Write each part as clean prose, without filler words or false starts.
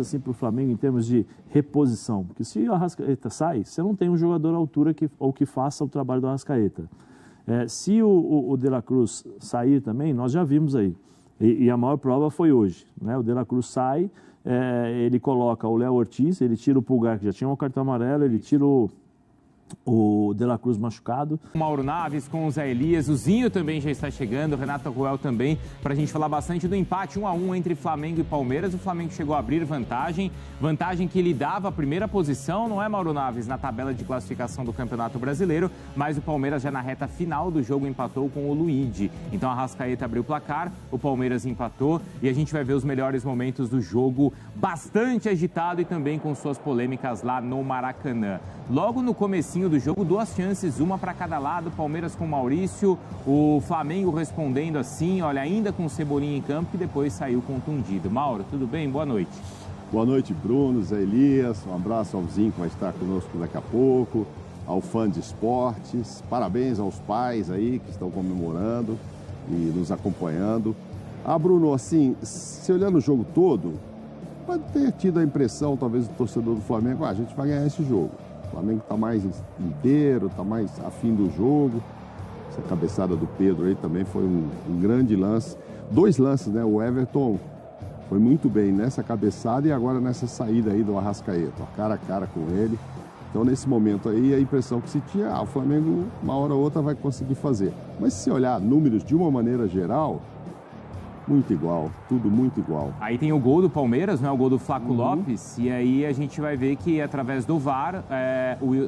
assim para o Flamengo em termos de reposição? Porque se o Arrascaeta sai, você não tem um jogador à altura que faça o trabalho do Arrascaeta. Se o De La Cruz sair também, nós já vimos aí. E a maior prova foi hoje, né? O De La Cruz sai, ele coloca o Léo Ortiz, ele tira o Pulgar, que já tinha um cartão amarelo, ele tira o De La Cruz machucado. O Mauro Naves com o Zé Elias, o Zinho também já está chegando, o Renato Ruel também, para a gente falar bastante do empate 1-1 entre Flamengo e Palmeiras. O Flamengo chegou a abrir vantagem que lhe dava a primeira posição, não é, Mauro Naves, na tabela de classificação do Campeonato Brasileiro, mas o Palmeiras já na reta final do jogo empatou com o Luigi. Então a Arrascaeta abriu o placar, o Palmeiras empatou e a gente vai ver os melhores momentos do jogo, bastante agitado e também com suas polêmicas lá no Maracanã. Logo no comecinho do jogo, 2 chances, uma para cada lado, Palmeiras com o Maurício, o Flamengo respondendo assim, olha, ainda com o Cebolinha em campo, que depois saiu contundido. Mauro, tudo bem? Boa noite. Boa noite, Bruno, Zé Elias, um abraço ao Zinho que vai estar conosco daqui a pouco, ao fã de esportes, parabéns aos pais aí que estão comemorando e nos acompanhando. Bruno, assim, se olhando o jogo todo, pode ter tido a impressão, talvez, do torcedor do Flamengo, a gente vai ganhar esse jogo. O Flamengo está mais inteiro, está mais afim do jogo. Essa cabeçada do Pedro aí também foi um grande lance. 2 lances, né? O Everton foi muito bem nessa cabeçada e agora nessa saída aí do Arrascaeta, cara a cara com ele. Então, nesse momento aí, a impressão que se tinha, o Flamengo, uma hora ou outra, vai conseguir fazer. Mas se olhar números de uma maneira geral, muito igual, tudo muito igual. Aí tem o gol do Palmeiras, né? O gol do Flaco Lopes, e aí a gente vai ver que através do VAR,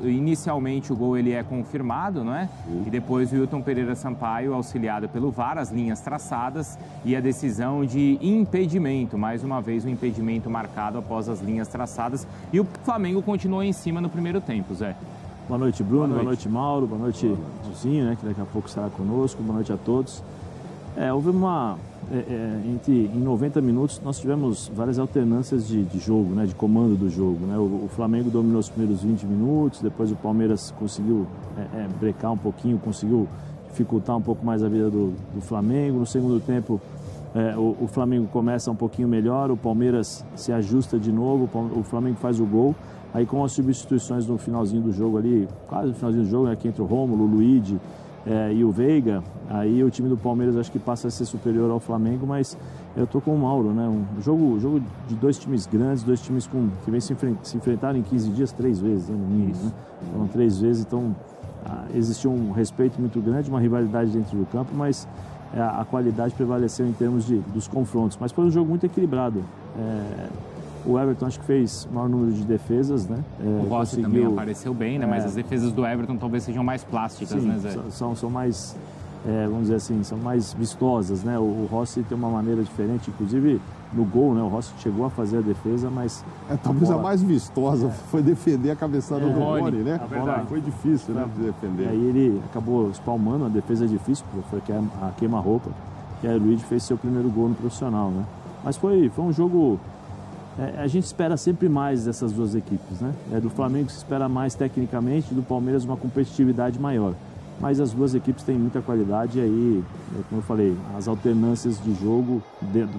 inicialmente o gol ele é confirmado, não é? E depois o Wilton Pereira Sampaio, auxiliado pelo VAR, as linhas traçadas e a decisão de impedimento, mais uma vez o impedimento marcado após as linhas traçadas, e o Flamengo continuou em cima no primeiro tempo, Zé. Boa noite, Bruno, boa noite, Mauro, boa noite, Zinho, né, que daqui a pouco estará conosco, boa noite a todos. Houve em 90 minutos nós tivemos várias alternâncias de jogo, né, de comando do jogo, né? O Flamengo dominou os primeiros 20 minutos, depois o Palmeiras conseguiu brecar um pouquinho, conseguiu dificultar um pouco mais a vida do Flamengo. No segundo tempo, o Flamengo começa um pouquinho melhor, o Palmeiras se ajusta de novo, o Flamengo faz o gol. Aí com as substituições no finalzinho do jogo ali, quase no finalzinho do jogo, né, que entra o Rômulo, o Luigi e o Veiga, aí o time do Palmeiras acho que passa a ser superior ao Flamengo, mas eu tô com o Mauro, né? Um jogo de 2 times grandes, 2 times que vem se enfrentaram em 15 dias 3 vezes, né, no mínimo, né? Foram 3 vezes, então existiu um respeito muito grande, uma rivalidade dentro do campo, mas a qualidade prevaleceu em termos dos confrontos. Mas foi um jogo muito equilibrado. O Everton acho que fez o maior número de defesas, né? O Rossi também apareceu bem, né? Mas as defesas do Everton talvez sejam mais plásticas, sim, né, Zé? São mais, vamos dizer assim, são mais vistosas, né? O Rossi tem uma maneira diferente, inclusive no gol, né? O Rossi chegou a fazer a defesa, mas... talvez a mais vistosa foi defender a cabeçada do Rony, né? A bola foi difícil, né, de defender. E aí ele acabou espalmando, a defesa é difícil, porque foi a queima-roupa, e aí o Luigi fez seu primeiro gol no profissional, né? Mas foi um jogo... a gente espera sempre mais dessas 2 equipes, né? Do Flamengo se espera mais tecnicamente, do Palmeiras uma competitividade maior. Mas as 2 equipes têm muita qualidade e aí, como eu falei, as alternâncias de jogo,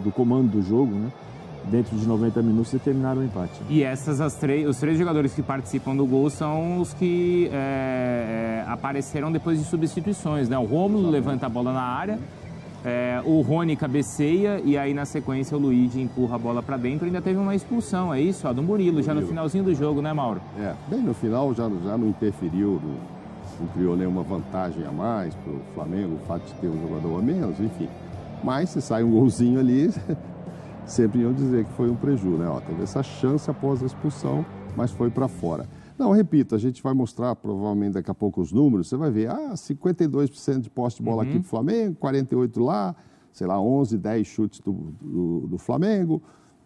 do comando do jogo, né? Dentro de 90 minutos determinaram o empate. E os 3 jogadores que participam do gol são os que apareceram depois de substituições, né? O Rômulo levanta a bola na área, o Rony cabeceia e aí na sequência o Luigi empurra a bola para dentro. Ainda teve uma expulsão, é isso? Do Murilo, já no finalzinho do jogo, né, Mauro? Bem no final já não interferiu, não criou nenhuma vantagem a mais para o Flamengo, o fato de ter um jogador a menos, enfim. Mas se sai um golzinho ali, sempre iam dizer que foi um prejuízo, né? Teve essa chance após a expulsão, mas foi para fora. Não, repito, a gente vai mostrar provavelmente daqui a pouco os números, você vai ver, 52% de posse de bola aqui do Flamengo, 48% lá, sei lá, 11, 10 chutes do Flamengo,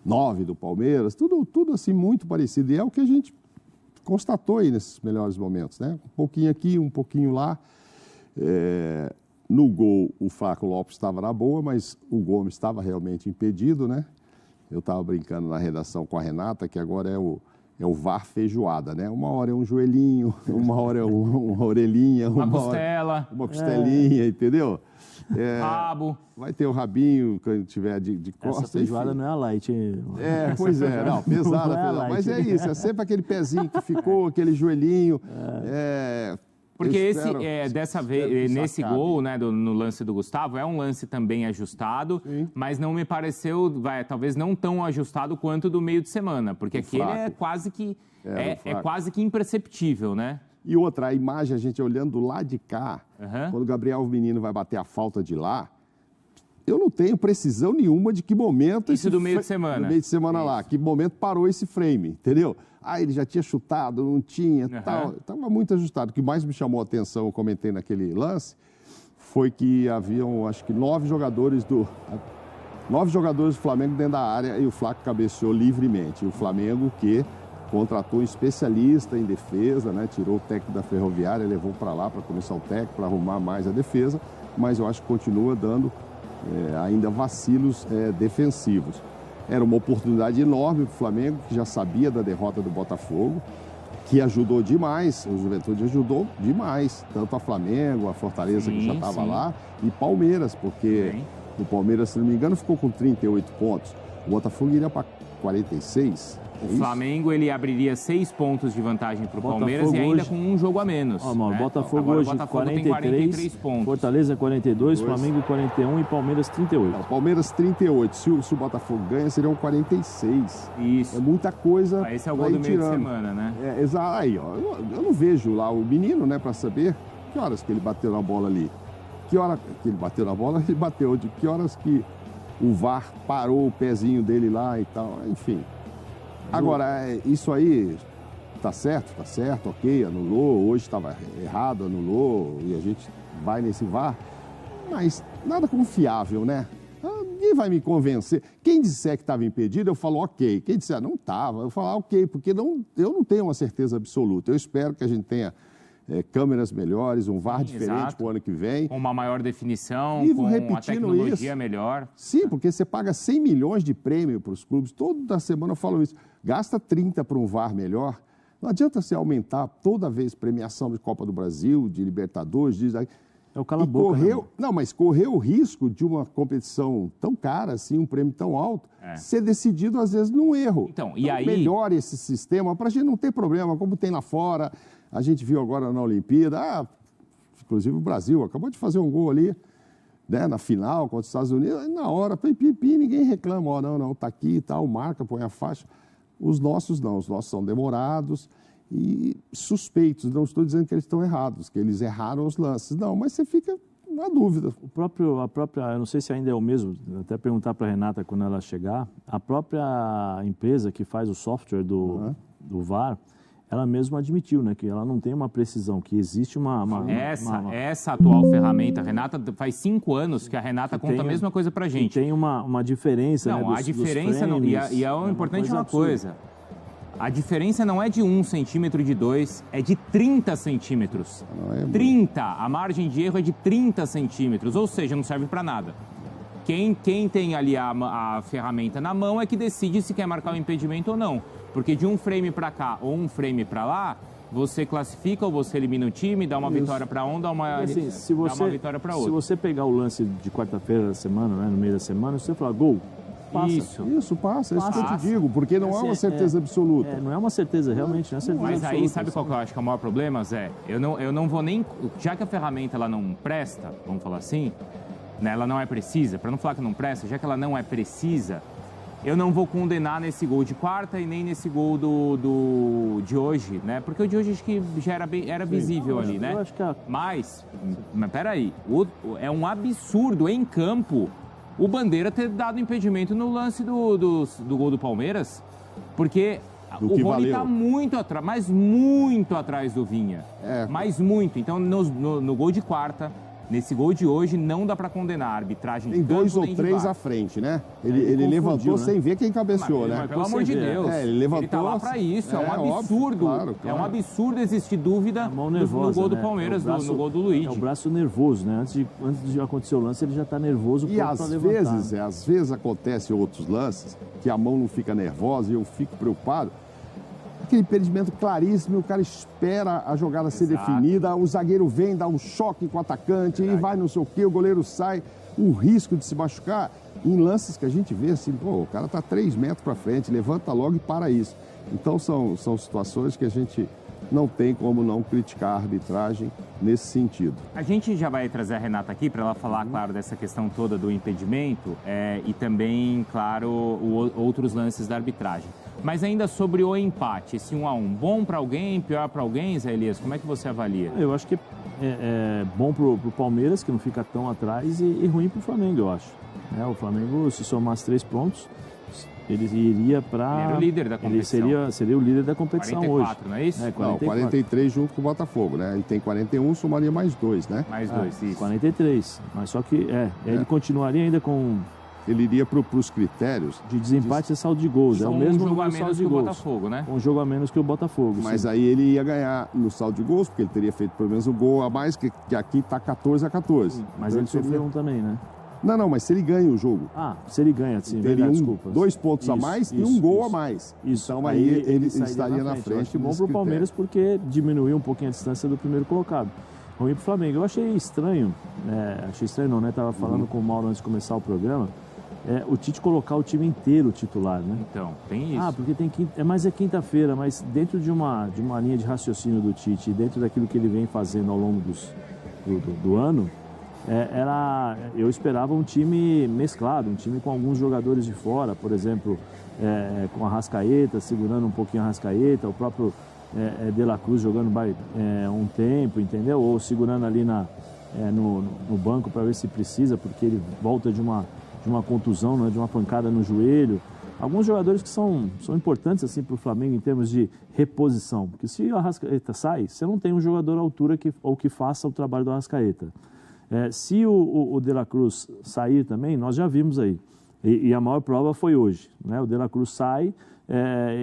9 do Palmeiras, tudo assim muito parecido. E é o que a gente constatou aí nesses melhores momentos, né? Um pouquinho aqui, um pouquinho lá. No gol, o Flaco Lopes estava na boa, mas o Gomes estava realmente impedido, né? Eu estava brincando na redação com a Renata, que agora é o VAR feijoada, né? Uma hora é um joelhinho, uma hora é uma orelhinha, uma costela. Uma costelinha, entendeu? Rabo. Vai ter o rabinho quando tiver de costas. Essa feijoada enfim. não é light, hein? Pois é, não, pesada, Não é pesada. light. Mas é isso, é sempre aquele pezinho que ficou, aquele joelhinho. Porque dessa espero vez, que nesse acabe. gol, né, no lance do Gustavo, é um lance também ajustado, mas não me pareceu, talvez não tão ajustado quanto do meio de semana, porque aquele fraco. é quase que é fraco. quase que imperceptível, né? E outra, a imagem, a gente olhando do lado de cá, quando o Gabriel Menino vai bater a falta de lá, eu não tenho precisão nenhuma de que momento... Isso do meio de semana. Do meio de semana lá, que momento parou esse frame, entendeu? Ele já tinha chutado, não tinha, tal. Estava muito ajustado. O que mais me chamou a atenção, eu comentei naquele lance, foi que haviam, acho que 9 jogadores do Flamengo dentro da área e o Flaco cabeceou livremente. E o Flamengo que contratou um especialista em defesa, né? Tirou o técnico da Ferroviária, levou para lá para começar o técnico, para arrumar mais a defesa, mas eu acho que continua dando ainda vacilos defensivos. Era uma oportunidade enorme para o Flamengo, que já sabia da derrota do Botafogo, que ajudou demais, o Juventude ajudou demais, tanto a Flamengo, a Fortaleza, que já estava lá, e Palmeiras, porque o Palmeiras, se não me engano, ficou com 38 pontos. O Botafogo iria para 46. O Flamengo, ele abriria 6 pontos de vantagem para o Palmeiras e ainda com um jogo a menos. Mauro, Botafogo hoje o Botafogo tem 43 pontos. Fortaleza 42, Flamengo 41 e Palmeiras 38. O Palmeiras 38. Se o Botafogo ganha, seriam 46. Isso. É muita coisa. Esse é o gol do meio de semana, né? Exato. Aí, ó, eu não vejo lá o menino, né, para saber que horas que ele bateu na bola ali. Que hora que ele bateu na bola, ele bateu. De que horas que o VAR parou o pezinho dele lá e tal. Enfim. Agora, isso aí tá certo, ok, anulou, hoje estava errado, anulou, e a gente vai nesse VAR, mas nada confiável, né? Ninguém vai me convencer. Quem disser que estava impedido, eu falo ok. Quem disser não estava, eu falo ok, porque eu não tenho uma certeza absoluta. Eu espero que a gente tenha câmeras melhores, um VAR diferente para o ano que vem. Com uma maior definição, E com repetindo uma tecnologia isso. melhor. Sim, porque você paga 100 milhões de prêmio para os clubes, toda semana eu falo isso. Gasta 30 para um VAR melhor. Não adianta você aumentar toda vez premiação de Copa do Brasil, de Libertadores, É o cala-boca. Mas correu o risco de uma competição tão cara, assim, um prêmio tão alto, ser decidido, às vezes, num erro. Então, e aí... melhore esse sistema para a gente não ter problema, como tem lá fora. A gente viu agora na Olimpíada, inclusive o Brasil acabou de fazer um gol ali, né, na final contra os Estados Unidos, na hora, pipi, ninguém reclama, não, tá aqui e tal, marca, põe a faixa. Os nossos não, os nossos são demorados e suspeitos. Não estou dizendo que eles estão errados, que eles erraram os lances. Não, mas você fica na dúvida. A própria, eu não sei se ainda é o mesmo, até perguntar para a Renata quando ela chegar, a própria empresa que faz o software do VAR, ela mesma admitiu, né, que ela não tem uma precisão, que existe Essa atual ferramenta, Renata, faz 5 anos que a Renata conta a mesma coisa pra gente. Tem uma diferença, não, né, a diferença não, e o importante é uma coisa. A diferença não é de 1 centímetro, de 2, é de 30 centímetros. 30, a margem de erro é de 30 centímetros, ou seja, não serve para nada. Quem tem ali a ferramenta na mão é que decide se quer marcar o impedimento ou não. Porque de um frame para cá ou um frame para lá, você classifica ou você elimina o time, dá uma vitória para um, dá uma vitória para outro. Se você pegar o lance de quarta-feira da semana, né, no meio da semana, você falar gol, passa. Isso passa. É isso que eu te digo, porque não é uma certeza absoluta. Não é uma certeza, realmente, não é certeza Mas absoluta. aí, sabe qual que eu acho que é o maior problema, Zé? Eu não vou nem... Já que a ferramenta ela não presta, vamos falar assim, né, ela não é precisa, para não falar que não presta, já que ela não é precisa, eu não vou condenar nesse gol de quarta e nem nesse gol de hoje, né? Porque o de hoje acho que já era visível ali, né? Eu acho que Mas peraí, é um absurdo em campo o Bandeira ter dado impedimento no lance do gol do Palmeiras, porque o Rony está muito atrás, mas muito atrás do Vinha. Mas muito. Então, no gol de quarta, nesse gol de hoje, não dá para condenar a arbitragem de campo. Tem 2 ou 3 à frente, né? Ele levantou, né, sem ver quem cabeceou, né? Mas, pelo amor de Deus, ele levantou. Ele tá lá para isso, é um absurdo. Óbvio, claro. É um absurdo existir dúvida no gol do Palmeiras, no gol do Luiz. É o braço nervoso, né? Antes de acontecer o lance, ele já está nervoso. E às vezes acontece outros lances que a mão não fica nervosa e eu fico preocupado. aquele impedimento claríssimo, o cara espera a jogada ser definida, o zagueiro vem, dá um choque com o atacante, e vai não sei o quê, o goleiro sai, o risco de se machucar, em lances que a gente vê assim, pô, o cara tá 3 metros para frente, levanta logo e para isso. Então são situações que a gente não tem como não criticar a arbitragem nesse sentido. A gente já vai trazer a Renata aqui para ela falar, claro, dessa questão toda do impedimento e também, claro, outros lances da arbitragem. Mas ainda sobre o empate, esse 1 a 1, bom para alguém, pior para alguém, Zé Elias? Como é que você avalia? Eu acho que é bom pro Palmeiras, que não fica tão atrás, e ruim pro Flamengo, eu acho. O Flamengo, se somasse 3 pontos, ele iria para... Ele era o líder da competição. Ele seria o líder da competição 44, hoje. Não é isso? 44. Não, 43 junto com o Botafogo, né? Ele tem 41, somaria mais 2, né? Mais 2, isso. 43. Mas só que, ele continuaria ainda com... Ele iria para os critérios... De desempate e saldo de gols. É o mesmo jogo a menos que o Botafogo, né? Um jogo a menos que o Botafogo. Mas sim. aí ele ia ganhar no saldo de gols, porque ele teria feito pelo menos o gol a mais, que aqui está 14 a 14. Mas ele sofreu um também, né? Não, mas se ele ganha o jogo... se ele ganha, sim, teria desculpa. 2 pontos a mais e um gol a mais. Isso. Então aí ele estaria na frente. Eu acho bom para o Palmeiras porque diminuiu um pouquinho a distância do primeiro colocado. Ruim para o Flamengo. Eu achei estranho, né? Estava falando com o Mauro antes de começar o programa, o Tite colocar o time inteiro titular, né? Então, tem isso. Porque é quinta-feira, mas dentro de uma linha de raciocínio do Tite, dentro daquilo que ele vem fazendo ao longo do ano, eu esperava um time mesclado, um time com alguns jogadores de fora, por exemplo, com a Arrascaeta, segurando um pouquinho a Arrascaeta, o próprio De La Cruz jogando um tempo, entendeu? Ou segurando ali no banco para ver se precisa, porque ele volta de uma contusão, né, de uma pancada no joelho. Alguns jogadores que são importantes assim, para o Flamengo em termos de reposição, porque se o Arrascaeta sai, você não tem um jogador à altura que faça o trabalho do Arrascaeta. Se o De La Cruz sair também, nós já vimos aí. E a maior prova foi hoje. Né? O De La Cruz sai,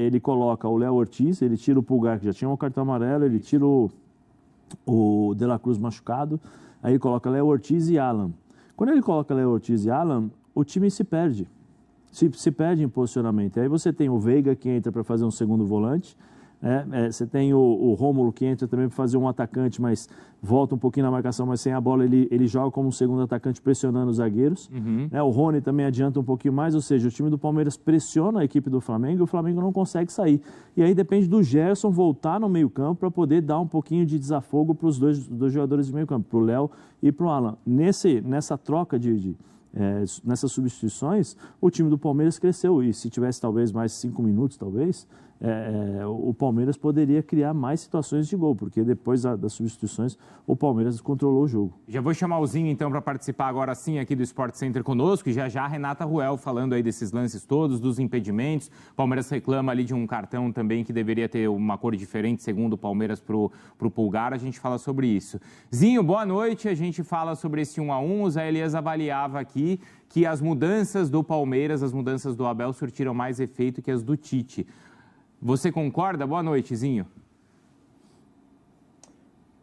ele coloca o Léo Ortiz, ele tira o Pulgar, que já tinha um cartão amarelo, ele tira o De La Cruz machucado, aí ele coloca Léo Ortiz e Alan. Quando ele coloca Léo Ortiz e Alan, o time se perde. Se perde em posicionamento. Aí você tem o Veiga que entra para fazer um segundo volante, você tem o Rômulo que entra também para fazer um atacante, mas volta um pouquinho na marcação, mas sem a bola ele joga como um segundo atacante pressionando os zagueiros. O Rony também adianta um pouquinho mais, ou seja, o time do Palmeiras pressiona a equipe do Flamengo e o Flamengo não consegue sair. E aí depende do Gerson voltar no meio campo para poder dar um pouquinho de desafogo para os dois jogadores de meio campo, para o Léo e para o Alan. Nessa troca nessas substituições, o time do Palmeiras cresceu e se tivesse talvez mais 5 minutos, o Palmeiras poderia criar mais situações de gol, porque depois das substituições o Palmeiras controlou o jogo. Já vou chamar o Zinho então para participar agora sim aqui do Sport Center conosco e já a Renata Ruel falando aí desses lances todos, dos impedimentos. O Palmeiras reclama ali de um cartão também que deveria ter uma cor diferente segundo o Palmeiras pro Pulgar, a gente fala sobre isso. Zinho, boa noite, a gente fala sobre esse 1 a 1, o Zé Elias avaliava aqui que as mudanças do Palmeiras, as mudanças do Abel surtiram mais efeito que as do Tite. Você concorda? Boa noite, Zinho.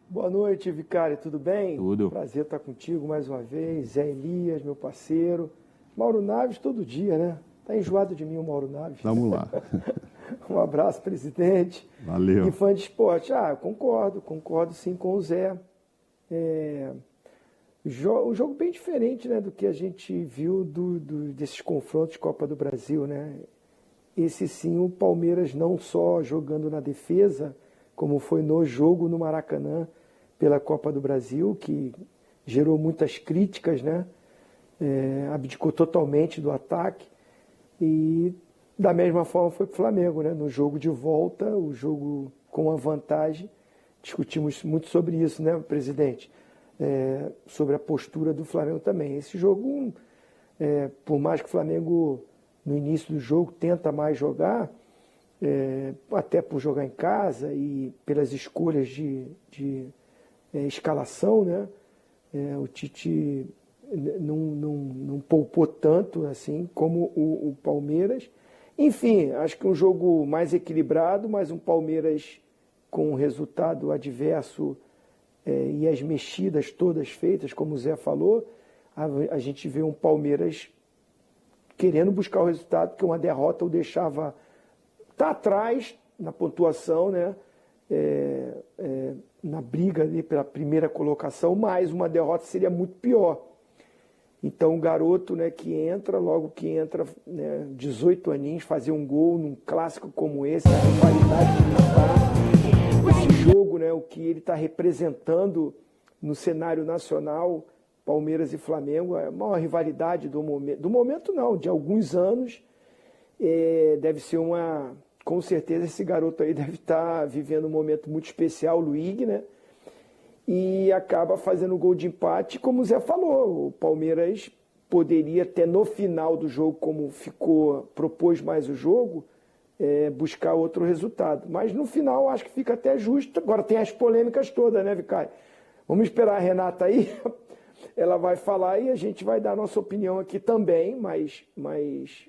Boa noite, Vicário, tudo bem? Tudo. Prazer estar contigo mais uma vez. Zé Elias, meu parceiro. Mauro Naves todo dia, né? Tá enjoado de mim o Mauro Naves. Vamos lá. Um abraço, presidente. Valeu. E fã de esporte. Concordo sim com o Zé. Um jogo bem diferente, né, do que a gente viu desses confrontos de Copa do Brasil, né? Esse sim, o Palmeiras não só jogando na defesa, como foi no jogo no Maracanã pela Copa do Brasil, que gerou muitas críticas, né? Abdicou totalmente do ataque. E da mesma forma foi para o Flamengo, né? No jogo de volta, o jogo com a vantagem. Discutimos muito sobre isso, né, presidente? Sobre a postura do Flamengo também. Esse jogo, por mais que o Flamengo no início do jogo tenta mais jogar, até por jogar em casa e pelas escolhas de escalação, né? O Tite não poupou tanto assim como o Palmeiras. Enfim, acho que um jogo mais equilibrado, mas um Palmeiras com um resultado adverso e as mexidas todas feitas, como o Zé falou, a gente vê um Palmeiras querendo buscar o resultado, porque uma derrota o deixava atrás, na pontuação, né? Na briga ali pela primeira colocação, mas uma derrota seria muito pior. Então o garoto, né, que entra, logo que entra, né, 18 aninhos, fazer um gol num clássico como esse, a rivalidade que ele está, esse jogo, né, o que ele está representando no cenário nacional, Palmeiras e Flamengo, é a maior rivalidade do momento não, de alguns anos, deve ser com certeza esse garoto aí deve estar vivendo um momento muito especial, o Luigi, né? E acaba fazendo o gol de empate, como o Zé falou, o Palmeiras poderia até no final do jogo, como propôs mais o jogo, buscar outro resultado. Mas no final acho que fica até justo. Agora tem as polêmicas todas, né, Vicário? Vamos esperar a Renata aí, ela vai falar e a gente vai dar a nossa opinião aqui também, mas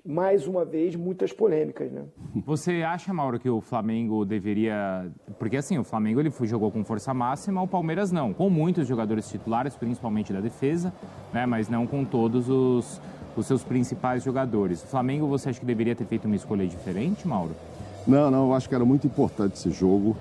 mais uma vez, muitas polêmicas, né? Você acha, Mauro, que o Flamengo deveria... Porque assim, o Flamengo ele jogou com força máxima, o Palmeiras não, com muitos jogadores titulares, principalmente da defesa, né? Mas não com todos os seus principais jogadores. O Flamengo, você acha que deveria ter feito uma escolha diferente, Mauro? Não, eu acho que era muito importante esse jogo.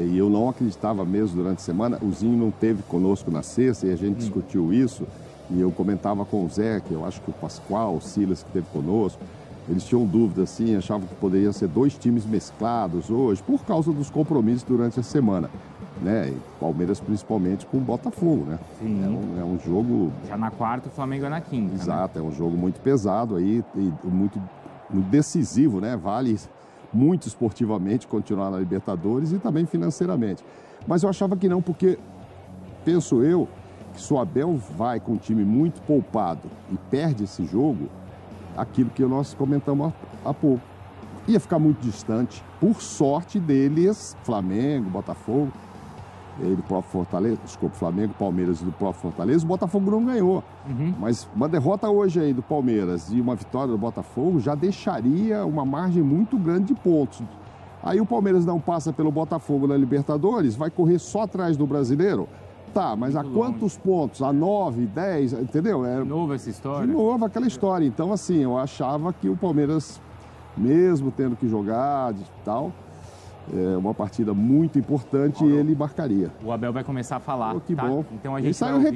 E eu não acreditava mesmo durante a semana. O Zinho não esteve conosco na sexta e a gente discutiu isso. E eu comentava com o Zé, que eu acho que o Pascoal, o Silas, que esteve conosco, eles tinham dúvidas, assim, achavam que poderiam ser 2 times mesclados hoje, por causa dos compromissos durante a semana. Né? E Palmeiras principalmente com o Botafogo, né? É um jogo... Já na quarta, o Flamengo é na quinta. Exato, né? É um jogo muito pesado aí e muito decisivo, né? Vale muito esportivamente continuar na Libertadores e também financeiramente. Mas eu achava que não, porque penso eu que se o Abel vai com um time muito poupado e perde esse jogo, aquilo que nós comentamos há pouco, ia ficar muito distante. Por sorte deles, Flamengo, Botafogo, do próprio Fortaleza, desculpa, Flamengo, Palmeiras e do próprio Fortaleza, o Botafogo não ganhou. Mas uma derrota hoje aí do Palmeiras e uma vitória do Botafogo já deixaria uma margem muito grande de pontos. Aí o Palmeiras não passa pelo Botafogo na Libertadores, vai correr só atrás do Brasileiro? Tá, mas a quantos pontos? A 9, 10, entendeu? De novo essa história? De novo aquela história. Então, assim, eu achava que o Palmeiras, mesmo tendo que jogar e tal... uma partida muito importante e ele marcaria. O Abel vai começar a falar, que tá? bom. Então a gente saiu